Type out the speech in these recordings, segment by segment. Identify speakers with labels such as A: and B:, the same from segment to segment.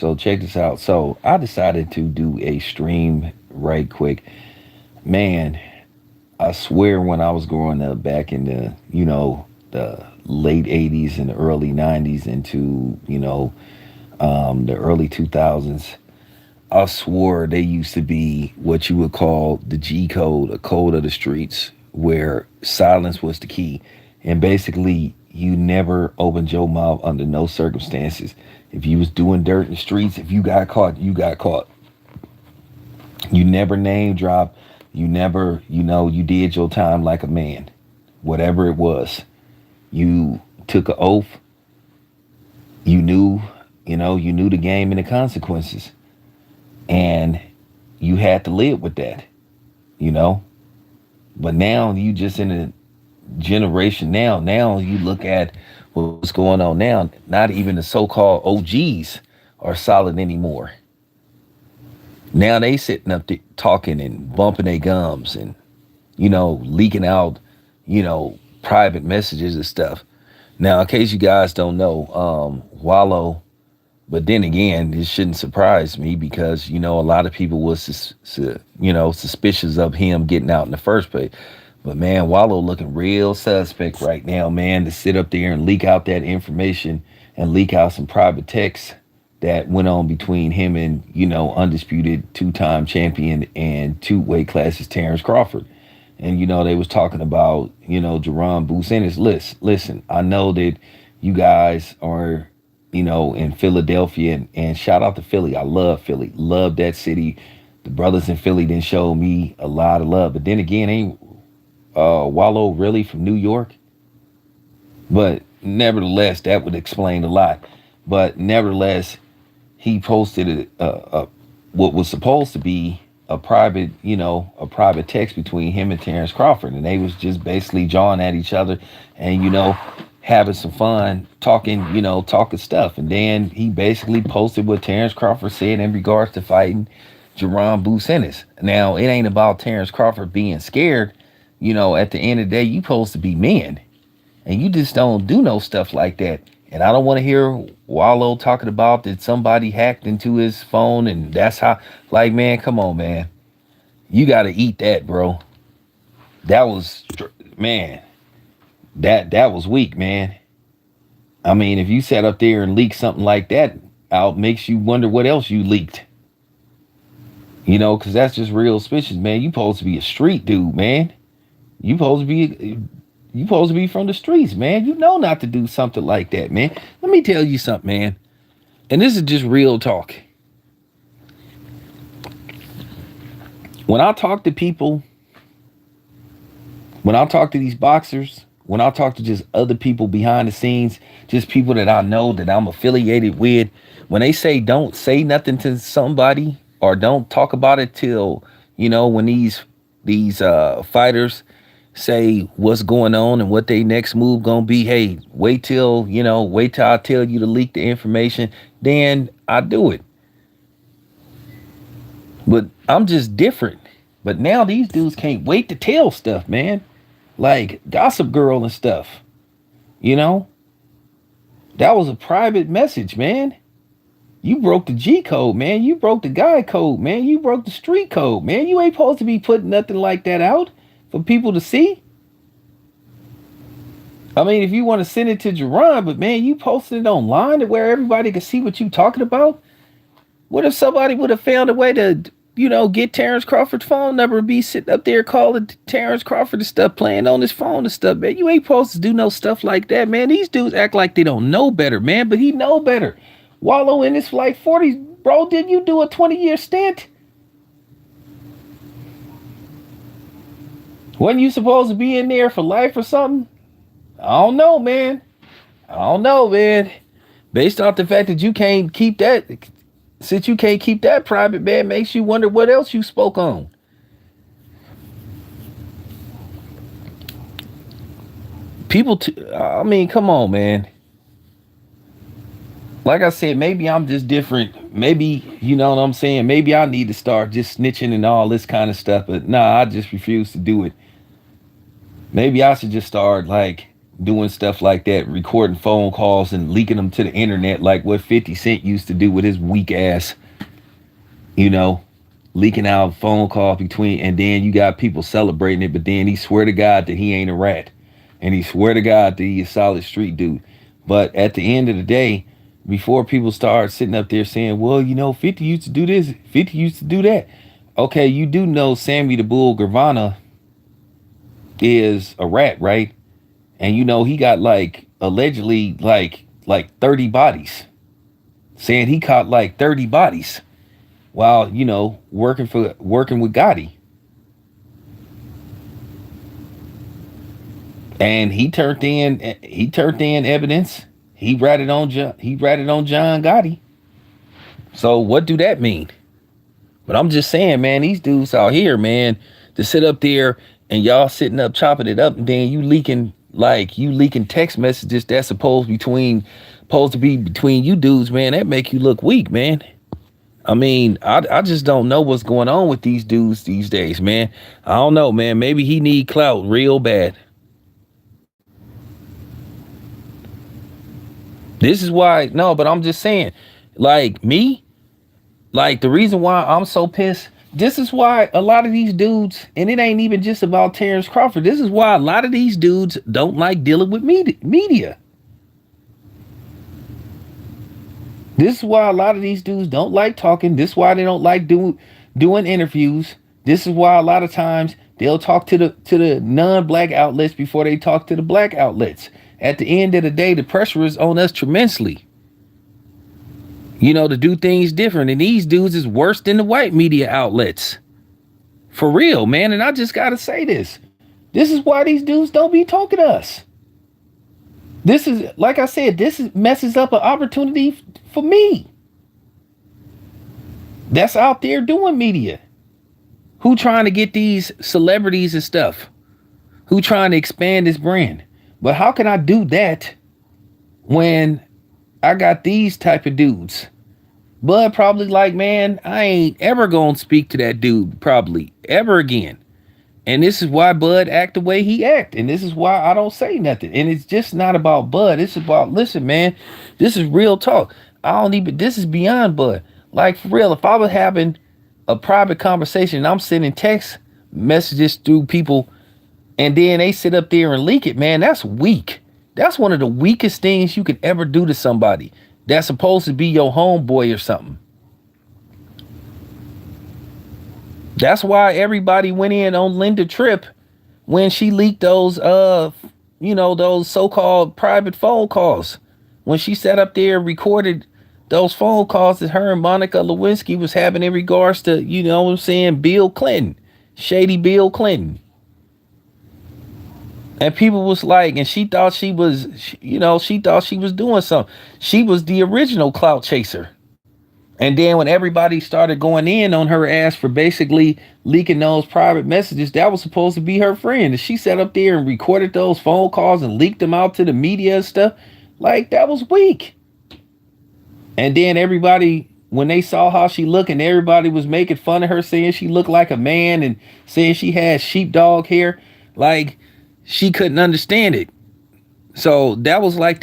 A: So check this out. So I decided to do a stream right quick. Man, I swear when I was growing up back in the late 80s and the early 90s into, the early 2000s, I swore they used to be what you would call the G code, a code of the streets, where silence was the key. And basically, you never opened your mouth under no circumstances. If you was doing dirt in the streets, if you got caught, you got caught. You never name drop. You never, you did your time like a man, whatever it was. You took an oath. You knew, you knew the game and the consequences. And you had to live with that, you know. But now you just in a generation now. Now you look at what's going on now. Not even the so-called OGs are solid anymore. Now they sitting up there talking and bumping their gums and leaking out private messages and stuff. Now, in case you guys don't know, Wallo. But then again, it shouldn't surprise me because a lot of people was suspicious of him getting out in the first place. But man, Wallow looking real suspect right now, man, to sit up there and leak out that information and leak out some private texts that went on between him and undisputed two-time champion and two weight classes Terrence Crawford. And they was talking about Jerron Booth Ennis. Listen, I know that you guys are in Philadelphia, and shout out to Philly. I love Philly, love that city. The brothers in Philly didn't show me a lot of love, but then again, ain't Wallow really from New York? But nevertheless, that would explain a lot. But nevertheless, he posted what was supposed to be a private text between him and Terrence Crawford, and they was just basically jawing at each other, and having some fun talking, talking stuff. And then he basically posted what Terrence Crawford said in regards to fighting Jerron Booth Ennis. Now, it ain't about Terrence Crawford being scared. At the end of the day, you supposed to be men. And you just don't do no stuff like that. And I don't want to hear Wallow talking about that somebody hacked into his phone and that's how, like, man, come on, man. You got to eat that, bro. That was, man, that was weak, man. I mean, if you sat up there and leaked something like that out, makes you wonder what else you leaked. Because that's just real suspicious, man. You supposed to be a street dude, man. You supposed to be from the streets, man. You know not to do something like that, man. Let me tell you something, man. And this is just real talk. When I talk to people, when I talk to these boxers, when I talk to just other people behind the scenes, just people that I know that I'm affiliated with, when they say don't say nothing to somebody or don't talk about it till, when these fighters say what's going on and what they next move gonna be, hey, wait till I tell you to leak the information, then I do it. But I'm just different. But now these dudes can't wait to tell stuff, man. Like Gossip Girl and stuff. You know? That was a private message, man. You broke the G code, man. You broke the guy code, man. You broke the street code, man. You ain't supposed to be putting nothing like that out for people to see. I mean, if you want to send it to Jerron, but man, you posted it online to where everybody can see what you talking about. What if somebody would have found a way to, get Terrence Crawford's phone number and be sitting up there calling Terrence Crawford and stuff, playing on his phone and stuff, man? You ain't supposed to do no stuff like that, man. These dudes act like they don't know better, man, but he know better. Wallow in his like 40s, bro, didn't you do a 20-year stint? Wasn't you supposed to be in there for life or something? I don't know, man. I don't know, man. Based off the fact that you can't keep that, since you can't keep that private, man, makes you wonder what else you spoke on. I mean, come on, man. Like I said, maybe I'm just different. Maybe, you know what I'm saying? Maybe I need to start just snitching and all this kind of stuff. But nah, I just refuse to do it. Maybe I should just start like doing stuff like that, recording phone calls and leaking them to the internet like what 50 Cent used to do with his weak ass, you know, leaking out phone calls between, and then you got people celebrating it, but then he swear to God that he ain't a rat. And he swear to God that he a solid street dude. But at the end of the day, before people start sitting up there saying, well, 50 used to do this, 50 used to do that. Okay, you do know Sammy the Bull Gravana is a rat, right? And he got like allegedly like 30 bodies. Saying he caught like 30 bodies while, working with Gotti. And he turned in evidence. He ratted on John Gotti. So what do that mean? But I'm just saying, man, these dudes out here, man, to sit up there and y'all sitting up chopping it up, and then you leaking text messages that's supposed to be between you dudes, man. That make you look weak, man. I mean, I just don't know what's going on with these dudes these days, man. I don't know, man. Maybe he need clout real bad. This is why, no, but I'm just saying, like me, like the reason why I'm so pissed. This is why a lot of these dudes, and it ain't even just about Terrence Crawford. This is why a lot of these dudes don't like dealing with media. This is why a lot of these dudes don't like talking. This is why they don't like doing interviews. This is why a lot of times they'll talk to the non-black outlets before they talk to the black outlets. At the end of the day, the pressure is on us tremendously. To do things different. And these dudes is worse than the white media outlets. For real, man. And I just gotta say this. This is why these dudes don't be talking to us. This is, like I said, messes up an opportunity for me. That's out there doing media. Who trying to get these celebrities and stuff? Who trying to expand this brand? But how can I do that when I got these type of dudes? Bud probably like, man, I ain't ever gonna speak to that dude probably ever again. And this is why Bud act the way he act. And this is why I don't say nothing. And it's just not about Bud. It's about, listen, man, this is real talk. This is beyond Bud. Like, for real, if I was having a private conversation and I'm sending text messages through people and then they sit up there and leak it, man, that's weak. That's one of the weakest things you could ever do to somebody that's supposed to be your homeboy or something. That's why everybody went in on Linda Tripp when she leaked those so-called private phone calls. When she sat up there and recorded those phone calls that her and Monica Lewinsky was having in regards to, Bill Clinton, shady Bill Clinton. And people was like, and she thought she was doing something. She was the original clout chaser. And then when everybody started going in on her ass for basically leaking those private messages, that was supposed to be her friend. And she sat up there and recorded those phone calls and leaked them out to the media and stuff. Like, that was weak. And then everybody, when they saw how she looked, and everybody was making fun of her, saying she looked like a man and saying she had sheepdog hair, like, she couldn't understand it. So that was like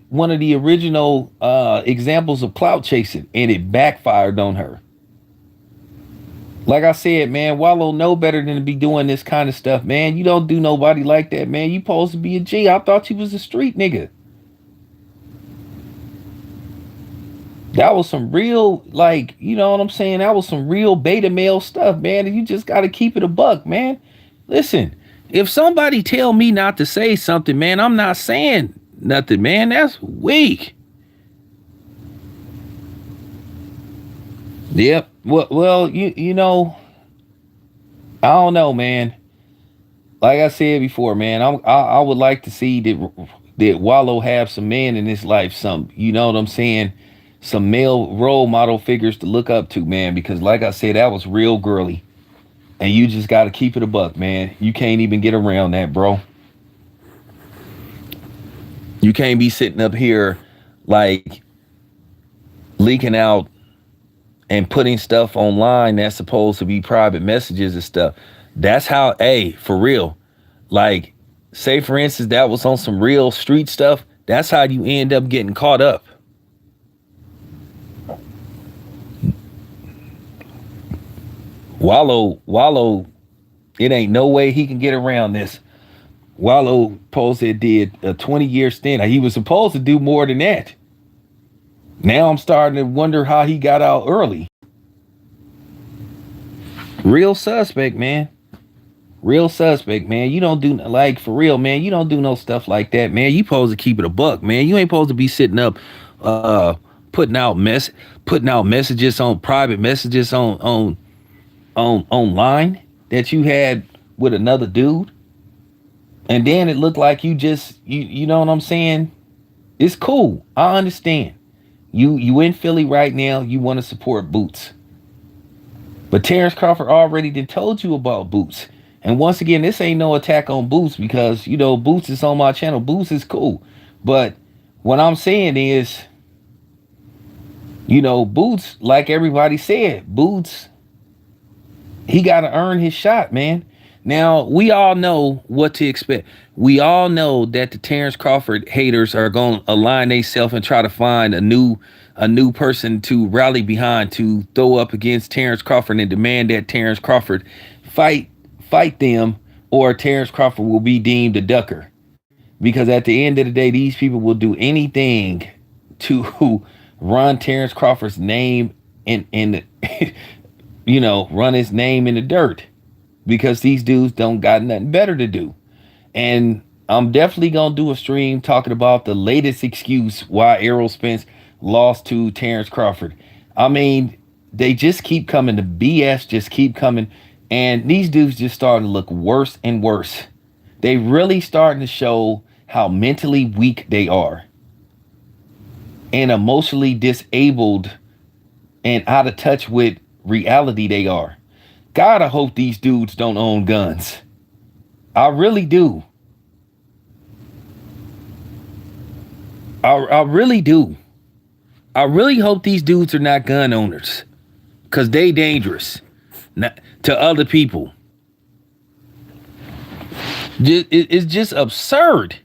A: one of the original examples of clout chasing, and it backfired on her. Like I said, man, Wallo know better than to be doing this kind of stuff, man. You don't do nobody like that, man. You supposed to be a G. I thought you was a street nigga. That was some real, like, you know what I'm saying? That was some real beta male stuff, man. And you just got to keep it a buck, man. Listen, if somebody tell me not to say something, man, I'm not saying nothing, man. That's weak. Yep. Well, I don't know, man. Like I said before, man, I would like to see that Wallo have some men in his life, you know what I'm saying? Some male role model figures to look up to, man, because like I said, that was real girly. And you just got to keep it a buck, man. You can't even get around that, bro. You can't be sitting up here like leaking out and putting stuff online that's supposed to be private messages and stuff. That's how, for real, like, Say for instance that was on some real street stuff, that's how you end up getting caught up. Wallo, it ain't no way he can get around this. Wallo supposed to did a 20-year stint. He was supposed to do more than that. Now I'm starting to wonder how he got out early. Real suspect, man. Real suspect, man. You don't do like for real, man. You don't do no stuff like that, man. You supposed to keep it a buck, man. You ain't supposed to be sitting up, uh, putting out putting out messages on private messages on online that you had with another dude, and then it looked like you know what I'm saying. It's cool. I understand. You in Philly right now. You want to support Boots, but Terrence Crawford already did told you about Boots. And once again, this ain't no attack on Boots because you know Boots is on my channel. Boots is cool, but what I'm saying is, you know, Boots, like everybody said, Boots, he got to earn his shot, man. Now, we all know what to expect. We all know that the Terrence Crawford haters are going to align themselves and try to find a new person to rally behind to throw up against Terrence Crawford and demand that Terrence Crawford fight fight them, or Terrence Crawford will be deemed a ducker. Because at the end of the day, these people will do anything to run Terrence Crawford's name in you know, run his name in the dirt, because these dudes don't got nothing better to do. And I'm definitely gonna do a stream talking about the latest excuse why Errol Spence lost to Terrence Crawford. I mean, they just keep coming. The BS just keep coming, and these dudes just starting to look worse and worse. They really starting to show how mentally weak they are and emotionally disabled and out of touch with reality they are. God, I hope these dudes don't own guns. I really do. I really do. I really hope these dudes are not gun owners, because they dangerous to other people. It's just absurd.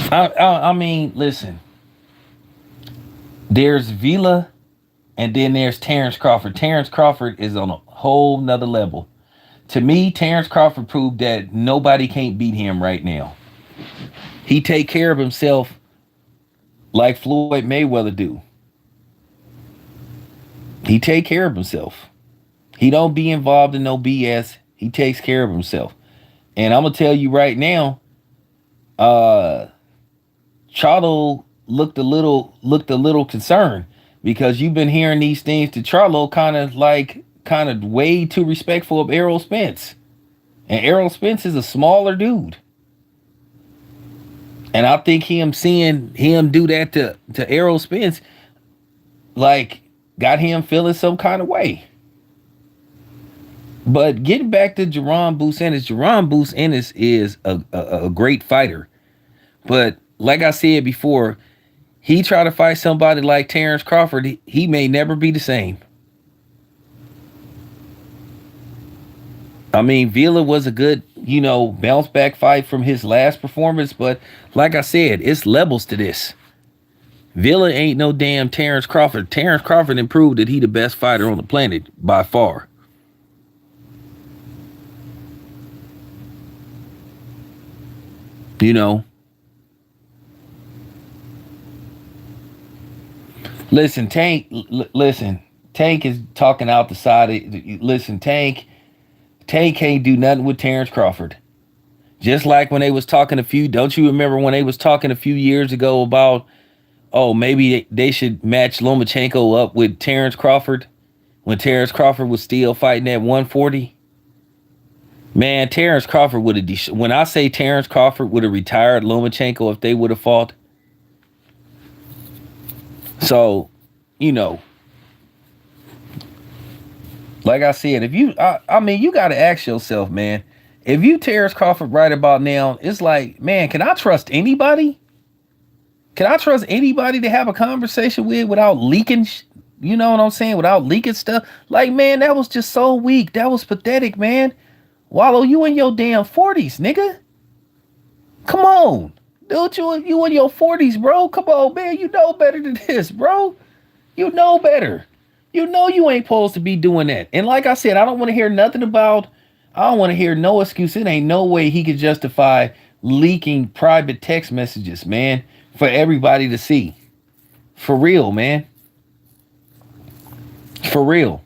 A: I mean, listen. There's Vila, and then there's Terrence Crawford. Terrence Crawford is on a whole nother level. To me, Terrence Crawford proved that nobody can't beat him right now. He take care of himself like Floyd Mayweather do. He take care of himself. He don't be involved in no BS. He takes care of himself. And I'm gonna tell you right now, uh Charlo looked a little concerned, because you've been hearing these things to Charlo kind of way too respectful of Errol Spence. And Errol Spence is a smaller dude. And I think him seeing him do that to Errol Spence, like, got him feeling some kind of way. But getting back to Jerron Boots Ennis is a great fighter. But like I said before, he try to fight somebody like Terrence Crawford, he may never be the same. I mean, Vila was a good, you know, bounce back fight from his last performance, but like I said, it's levels to this. Villa ain't no damn Terrence Crawford. Terrence Crawford improved that he the best fighter on the planet by far. You know, listen, listen, Tank is talking out the side. Listen, Tank can't do nothing with Terrence Crawford. Just like when they was talking don't you remember when they was talking a few years ago about, oh, maybe they should match Lomachenko up with Terrence Crawford when Terrence Crawford was still fighting at 140? Man, Terrence Crawford would have, when I say Terrence Crawford would have retired Lomachenko if they would have fought. So, you know, like I said, if you, I mean, you got to ask yourself, man, if you Terrence Crawford right about now, it's like, man, can I trust anybody? Can I trust anybody to have a conversation with without leaking You know what I'm saying? Without leaking stuff. Like, man, that was just so weak. That was pathetic, man. Wallow, you in your damn 40s, nigga. Come on. Dude, you in your 40s, bro. Come on, man. You know better than this, bro. You know better. You know you ain't supposed to be doing that. And like I said, I don't want to hear nothing about, I don't want to hear no excuse. It ain't no way he could justify leaking private text messages, man, for everybody to see. For real, man. For real.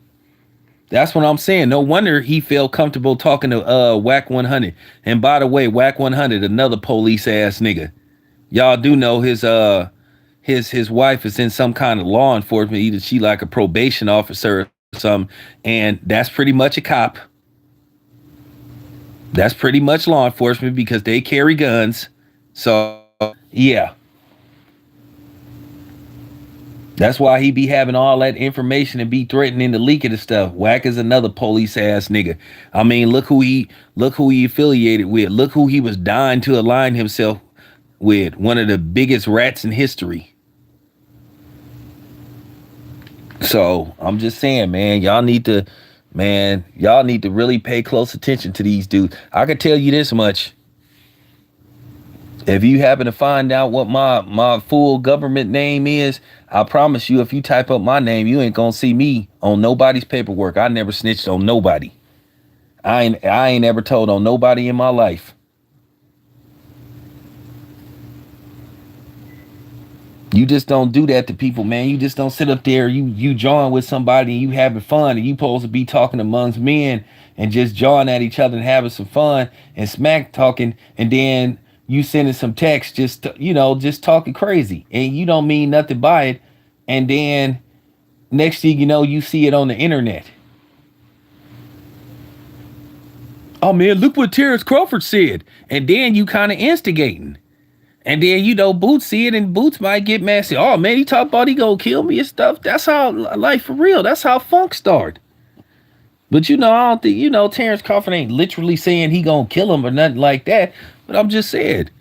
A: That's what I'm saying. No wonder he felt comfortable talking to Whack 100. And by the way, Whack 100, another police ass nigga. Y'all do know his wife is in some kind of law enforcement. Either she like a probation officer or something, and that's pretty much a cop. That's pretty much law enforcement because they carry guns. So yeah, that's why he be having all that information and be threatening to leak it and stuff. Whack is another police ass nigga. I mean, look who he affiliated with. Look who he was dying to align himself with. One of the biggest rats in history. So I'm just saying, y'all need to really pay close attention to these dudes. I can tell you this much. If you happen to find out what my full government name is, I promise you, if you type up my name, you ain't gonna see me on nobody's paperwork. I never snitched on nobody. I ain't ever told on nobody in my life. You just don't do that to people, man. You just don't sit up there. You join with somebody and you having fun, and you supposed to be talking amongst men and just jawing at each other and having some fun and smack talking, and then you sending some text just just talking crazy, and you don't mean nothing by it, and then next thing you know, you see it on the internet. Oh man, look what Terrence Crawford said, and then you kind of instigating. And then Boots see it, and Boots might get mad. Say, "Oh man, he talk about he gonna kill me and stuff." That's how life for real. That's how funk start. But I don't think Terrence Crawford ain't literally saying he gonna kill him or nothing like that. But I'm just saying,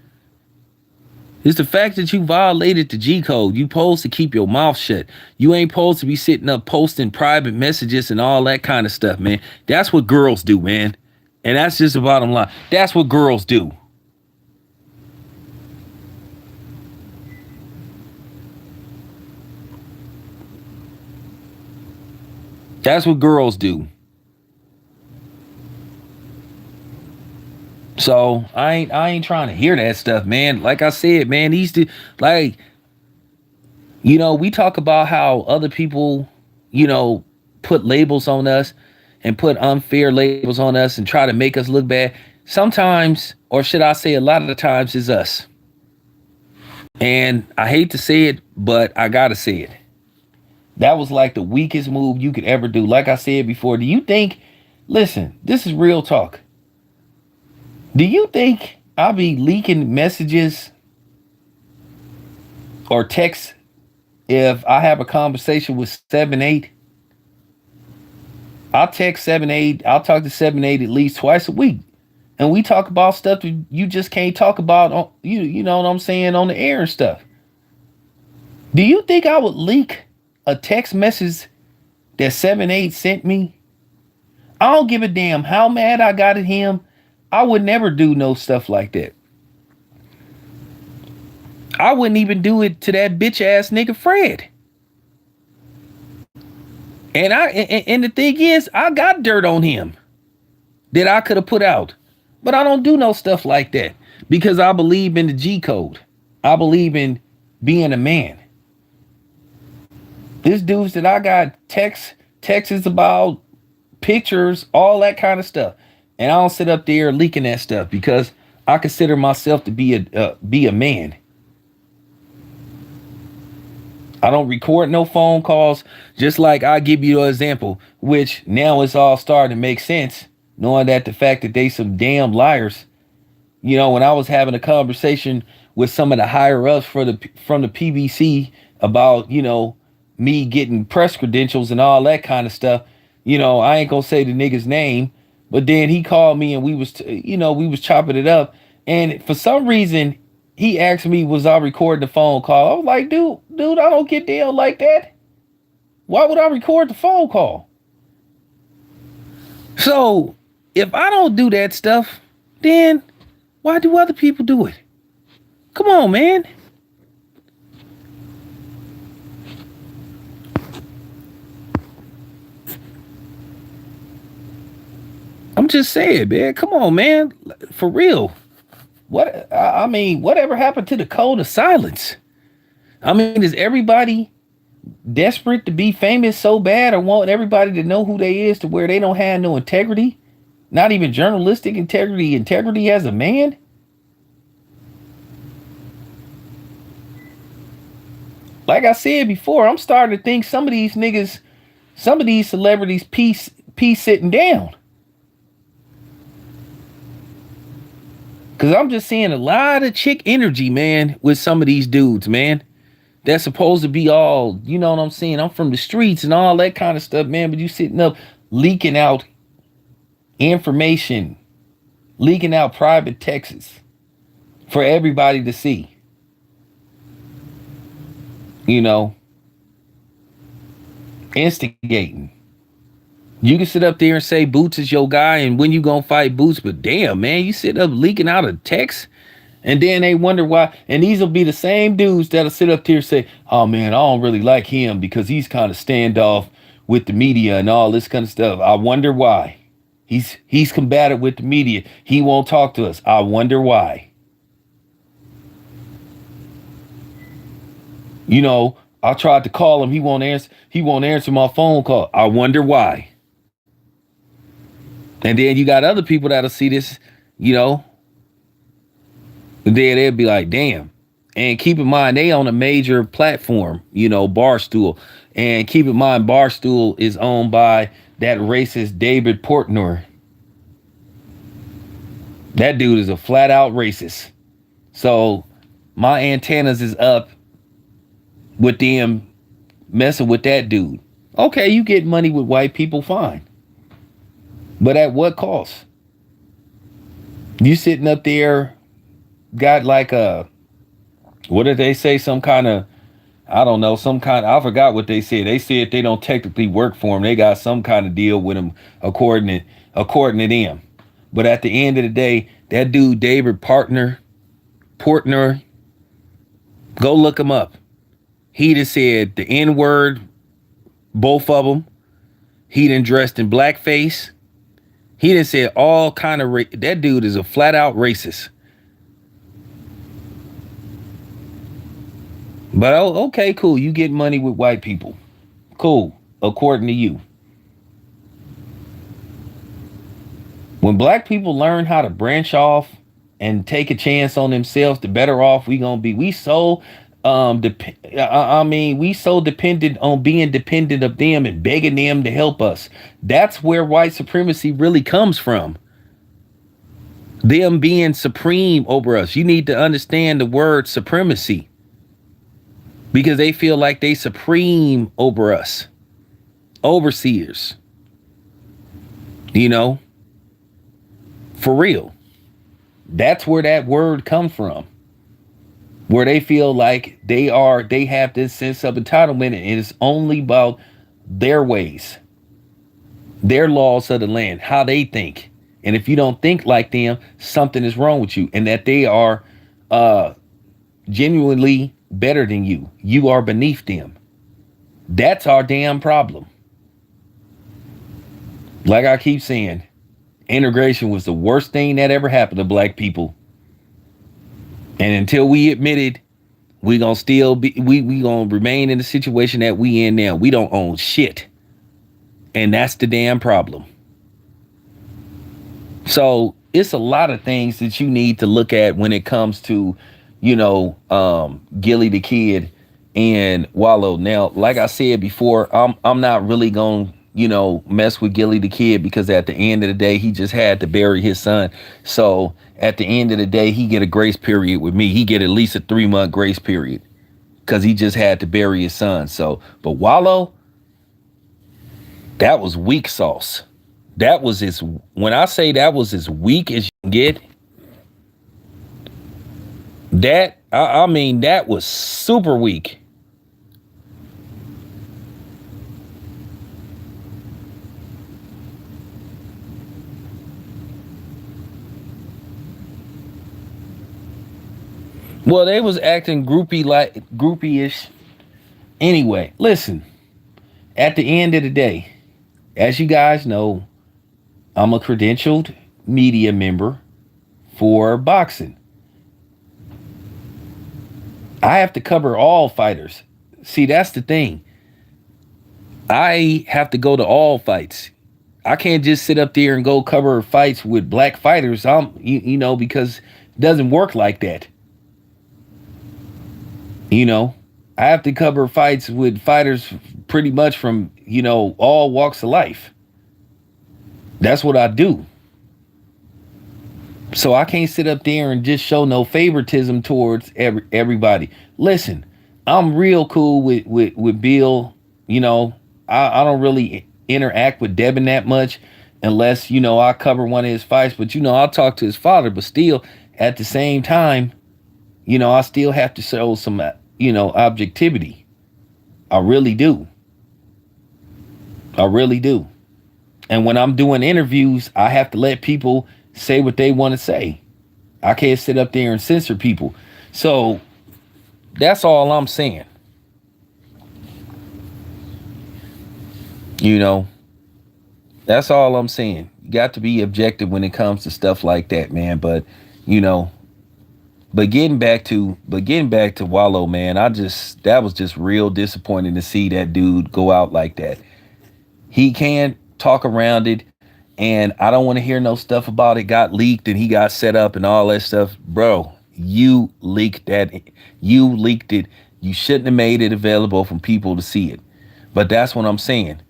A: it's the fact that you violated the G code. You supposed to keep your mouth shut. You ain't supposed to be sitting up posting private messages and all that kind of stuff, man. That's what girls do, man. And that's just the bottom line. That's what girls do. That's what girls do. So I ain't trying to hear that stuff, man. Like I said, man, like we talk about how other people, you know, put labels on us and put unfair labels on us and try to make us look bad. Sometimes, or should I say a lot of the times, is us. And I hate to say it, but I gotta say it. That was like the weakest move you could ever do. Like I said before, do you think, listen, this is real talk. Do you think I'll be leaking messages or texts if I have a conversation with 7-8? I'll text 7-8. I'll talk to 7-8 at least twice a week. And we talk about stuff that you just can't talk about on you know what I'm saying, on the air and stuff. Do you think I would leak a text message that 7-8 sent me? I don't give a damn how mad I got at him. I would never do no stuff like that. I wouldn't even do it to that bitch ass nigga Fred. And the thing is, I got dirt on him that I could have put out. But I don't do no stuff like that because I believe in the G code. I believe in being a man. This dudes that I got texts about, pictures, all that kind of stuff. And I don't sit up there leaking that stuff because I consider myself to be a man. I don't record no phone calls. Just like I give you an example, which now it's all starting to make sense, knowing that the fact that they some damn liars. When I was having a conversation with some of the higher ups from the PBC about me getting press credentials and all that kind of stuff. I ain't gonna say the nigga's name, but then he called me and we was chopping it up, and for some reason he asked me, was I recording the phone call? I was like, dude, I don't get down like that. Why would I record the phone call? So if I don't do that stuff, then why do other people do it? Come on, man. I'm just saying, man. Come on, man. For real. I mean, whatever happened to the code of silence? I mean, is everybody desperate to be famous so bad or want everybody to know who they is to where they don't have no integrity? Not even journalistic integrity, integrity as a man? Like I said before, I'm starting to think some of these niggas, some of these celebrities peace sitting down. Cause I'm just seeing a lot of chick energy, man, with some of these dudes, man. That's supposed to be all, you know what I'm saying? I'm from the streets and all that kind of stuff, man. But you sitting up leaking out information, leaking out private texts for everybody to see. You know, instigating. You can sit up there and say Boots is your guy and when you gonna fight Boots, but damn, man, you sit up leaking out a text and then they wonder why. And these will be the same dudes that'll sit up there and say, oh man, I don't really like him because he's kind of standoff with the media and all this kind of stuff. I wonder why. He's combative with the media. He won't talk to us. I wonder why. You know, I tried to call him. He won't answer. He won't answer my phone call. I wonder why. And then you got other people that'll see this, you know, and then they'll be like, damn. And keep in mind, they on a major platform, you know, Barstool. And keep in mind, Barstool is owned by that racist David Portnoy. That dude is a flat out racist. So my antennas is up with them messing with that dude. Okay, you get money with white people, fine. But at what cost? You sitting up there, got like a, what did they say? Some kind of, I don't know, some kind, I forgot what they said. They said they don't technically work for him. They got some kind of deal with him according to them. But at the end of the day, that dude, David Portnoy, go look him up. He just said the N word, both of them. He done dressed in blackface. He done said all kind of, that dude is a flat out racist. But oh, okay, cool. You get money with white people. Cool, according to you. When black people learn how to branch off and take a chance on themselves, the better off we gonna be. We so we so dependent on being dependent of them and begging them to help us. That's where white supremacy really comes from. Them being supreme over us. You need to understand the word supremacy. Because they feel like they supreme over us. Overseers. You know? For real. That's where that word comes from. Where they feel like they have this sense of entitlement and it's only about their ways. Their laws of the land, how they think. And if you don't think like them, something is wrong with you. And that they are genuinely better than you. You are beneath them. That's our damn problem. Like I keep saying, integration was the worst thing that ever happened to black people. And until we admit it, we gonna still be we gonna remain in the situation that we in now. We don't own shit. And that's the damn problem. So it's a lot of things that you need to look at when it comes to, you know, Gilly the Kid and Wallo. Now, like I said before, I'm not really gonna, you know, mess with Gilly the Kid because at the end of the day, he just had to bury his son. So at the end of the day, he get a grace period with me. He get at least a 3-month grace period because he just had to bury his son. So, but Wallo, that was weak sauce. That was as, when I say that was as weak as you can get, that, I mean, that was super weak. Well, they was acting groupie-ish. Anyway, listen. At the end of the day, as you guys know, I'm a credentialed media member for boxing. I have to cover all fighters. See, that's the thing. I have to go to all fights. I can't just sit up there and go cover fights with black fighters. Because it doesn't work like that. You know, I have to cover fights with fighters pretty much from, all walks of life. That's what I do. So I can't sit up there and just show no favoritism towards everybody. Listen, I'm real cool with Bill. You know, I don't really interact with Devin that much unless, I cover one of his fights. But, I'll talk to his father. But still, at the same time, I still have to show some, objectivity. I really do. I really do. And when I'm doing interviews, I have to let people say what they want to say. I can't sit up there and censor people. So that's all I'm saying. You know, that's all I'm saying. You got to be objective when it comes to stuff like that, man. You know, but getting back to Wallo, man, that was just real disappointing to see that dude go out like that. He can't talk around it. And I don't want to hear no stuff about it got leaked and he got set up and all that stuff. Bro, you leaked that. You leaked it. You shouldn't have made it available for people to see it. But that's what I'm saying.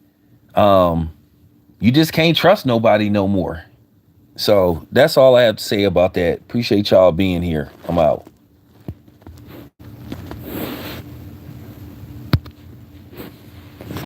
A: You just can't trust nobody no more. So that's all I have to say about that. Appreciate y'all being here. I'm out.